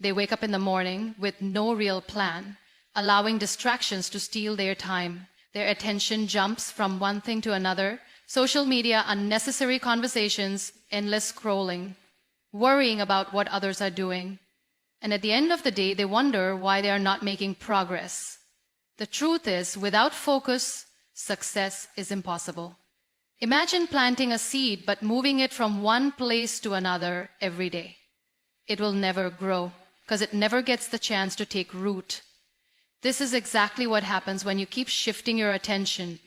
They wake up in the morning with no real plan, allowing distractions to steal their time. Their attention jumps from one thing to another: social media, unnecessary conversations, endless scrolling, worrying about what others are doing. And at the end of the day, they wonder why they are not making progress. The truth is, without focus, success is impossible. Imagine planting a seed but moving it from one place to another every day. It will never grow because it never gets the chance to take root. This is exactly what happens when you keep shifting your attention.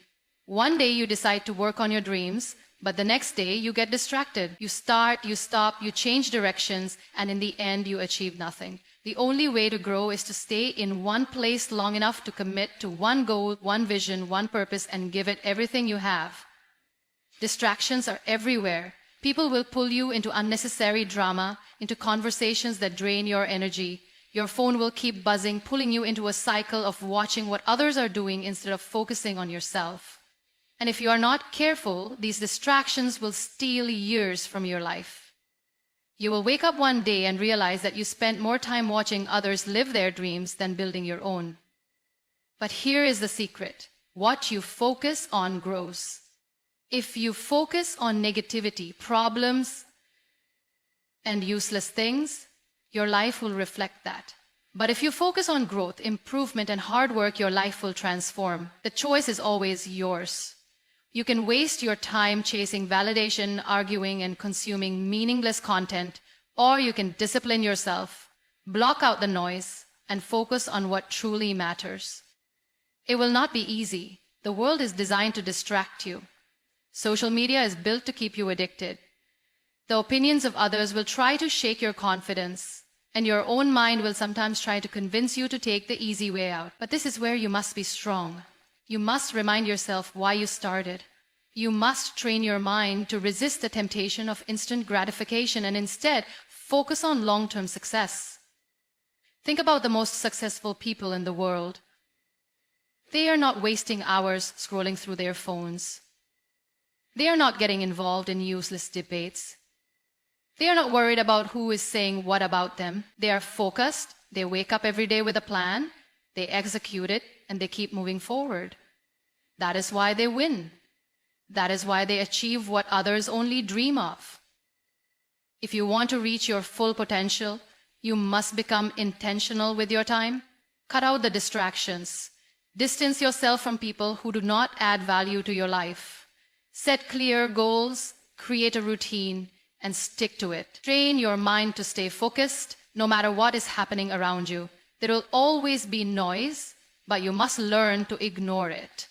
One day you decide to work on your dreams, but the next day you get distracted. You start, you stop, you change directions, and in the end you achieve nothing. The only way to grow is to stay in one place long enough to commit to one goal, one vision, one purpose, and give it everything you have. Distractions are everywhere. People will pull you into unnecessary drama, into conversations that drain your energy. Your phone will keep buzzing, pulling you into a cycle of watching what others are doing instead of focusing on yourself. And if you are not careful, these distractions will steal years from your life. You will wake up one day and realize that you spent more time watching others live their dreams than building your own. But here is the secret: what you focus on grows. If you focus on negativity, problems, and useless things, your life will reflect that. But if you focus on growth, improvement, and hard work, your life will transform. The choice is always yours. You can waste your time chasing validation, arguing, and consuming meaningless content, or you can discipline yourself, block out the noise, and focus on what truly matters. It will not be easy. The world is designed to distract you. Social media is built to keep you addicted. The opinions of others will try to shake your confidence, and your own mind will sometimes try to convince you to take the easy way out. But this is where you must be strong. You must remind yourself why you started. You must train your mind to resist the temptation of instant gratification and instead focus on long-term success. Think about the most successful people in the world. They are not wasting hours scrolling through their phones. They are not getting involved in useless debates. They are not worried about who is saying what about them. They are focused. They wake up every day with a plan. They execute it, and they keep moving forward. That is why they win. That is why they achieve what others only dream of. If you want to reach your full potential, you must become intentional with your time. Cut out the distractions. Distance yourself from people who do not add value to your life. Set clear goals, create a routine, and stick to it. Train your mind to stay focused no matter what is happening around you. There will always be noise, but you must learn to ignore it.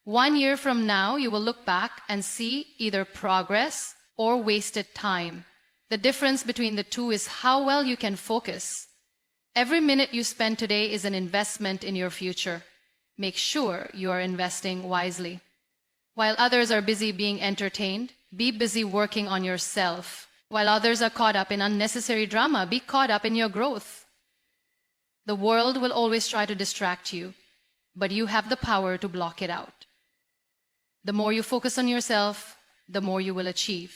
1 year from now, you will look back and see either progress or wasted time. The difference between the two is how well you can focus. Every minute you spend today is an investment in your future. Make sure you are investing wisely. While others are busy being entertained, be busy working on yourself. While others are caught up in unnecessary drama, be caught up in your growth. The world will always try to distract you, but you have the power to block it out. The more you focus on yourself, the more you will achieve.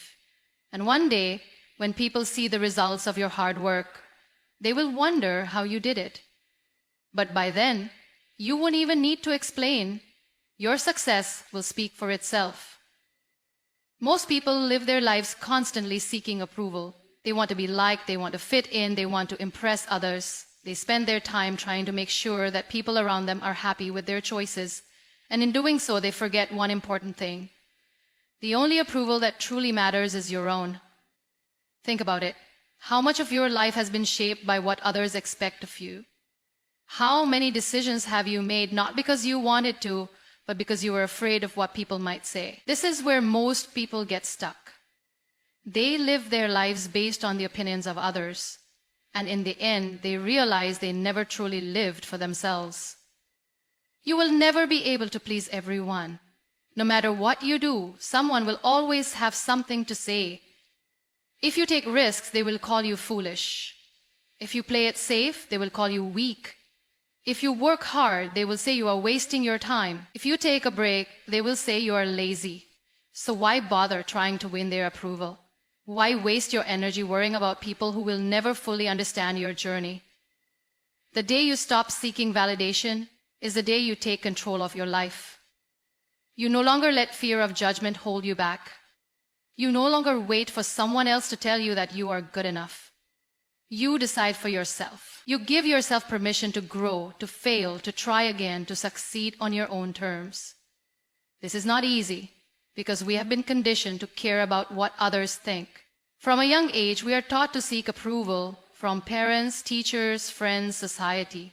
And one day, when people see the results of your hard work, they will wonder how you did it. But by then, you won't even need to explain. Your success will speak for itself. Most people live their lives constantly seeking approval. They want to be liked, they want to fit in, they want to impress others. They spend their time trying to make sure that people around them are happy with their choices. And in doing so, they forget one important thing. The only approval that truly matters is your own. Think about it. How much of your life has been shaped by what others expect of you? How many decisions have you made not because you wanted to, but because you were afraid of what people might say? This is where most people get stuck. They live their lives based on the opinions of others, and in the end, they realize they never truly lived for themselves. You will never be able to please everyone. No matter what you do, someone will always have something to say. If you take risks, they will call you foolish. If you play it safe, they will call you weak. If you work hard, they will say you are wasting your time. If you take a break, they will say you are lazy. So why bother trying to win their approval? Why waste your energy worrying about people who will never fully understand your journey? The day you stop seeking validation is the day you take control of your life. You no longer let fear of judgment hold you back. You no longer wait for someone else to tell you that you are good enough. You decide for yourself. You give yourself permission to grow, to fail, to try again, to succeed on your own terms. This is not easy because we have been conditioned to care about what others think. From a young age, we are taught to seek approval from parents, teachers, friends, society.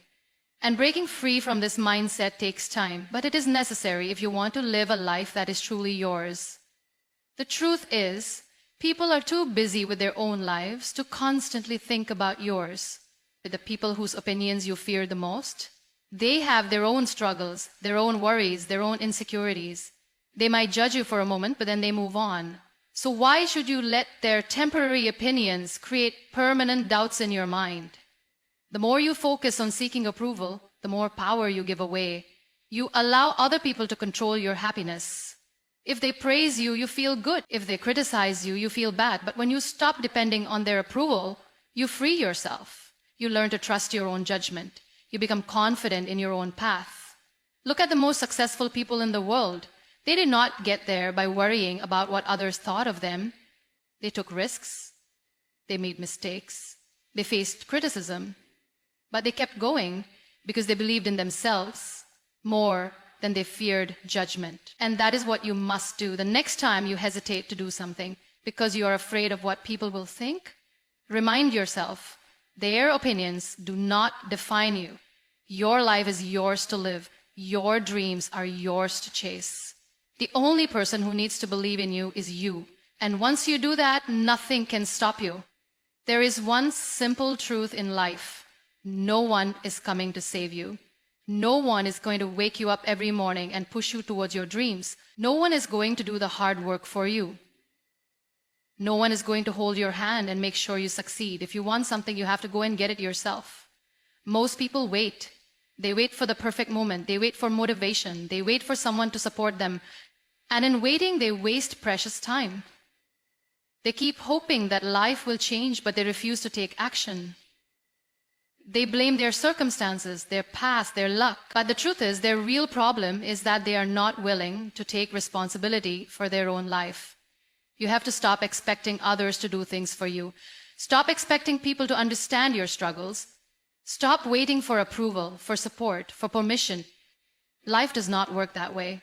And breaking free from this mindset takes time, but it is necessary if you want to live a life that is truly yours. The truth is, people are too busy with their own lives to constantly think about yours. With the people whose opinions you fear the most, they have their own struggles, their own worries, their own insecurities. They might judge you for a moment, but then they move on. So why should you let their temporary opinions create permanent doubts in your mind? The more you focus on seeking approval, the more power you give away. You allow other people to control your happiness. If they praise you, you feel good. If they criticize you, you feel bad. But when you stop depending on their approval, you free yourself. You learn to trust your own judgment. You become confident in your own path. Look at the most successful people in the world. They did not get there by worrying about what others thought of them. They took risks. They made mistakes. They faced criticism. But they kept going because they believed in themselves more than they feared judgment. And that is what you must do the next time you hesitate to do something because you are afraid of what people will think. Remind yourself, their opinions do not define you. Your life is yours to live. Your dreams are yours to chase. The only person who needs to believe in you is you. And once you do that, nothing can stop you. There is one simple truth in life. No one is coming to save you. No one is going to wake you up every morning and push you towards your dreams. No one is going to do the hard work for you. No one is going to hold your hand and make sure you succeed. If you want something, you have to go and get it yourself. Most people wait. They wait for the perfect moment. They wait for motivation. They wait for someone to support them. And in waiting, they waste precious time. They keep hoping that life will change, but they refuse to take action. They blame their circumstances, their past, their luck. But the truth is, their real problem is that they are not willing to take responsibility for their own life. You have to stop expecting others to do things for you. Stop expecting people to understand your struggles. Stop waiting for approval, for support, for permission. Life does not work that way.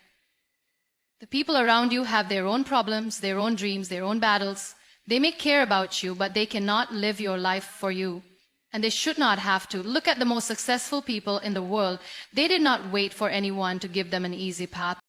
The people around you have their own problems, their own dreams, their own battles. They may care about you, but they cannot live your life for you. And they should not have to. Look at the most successful people in the world. They did not wait for anyone to give them an easy path.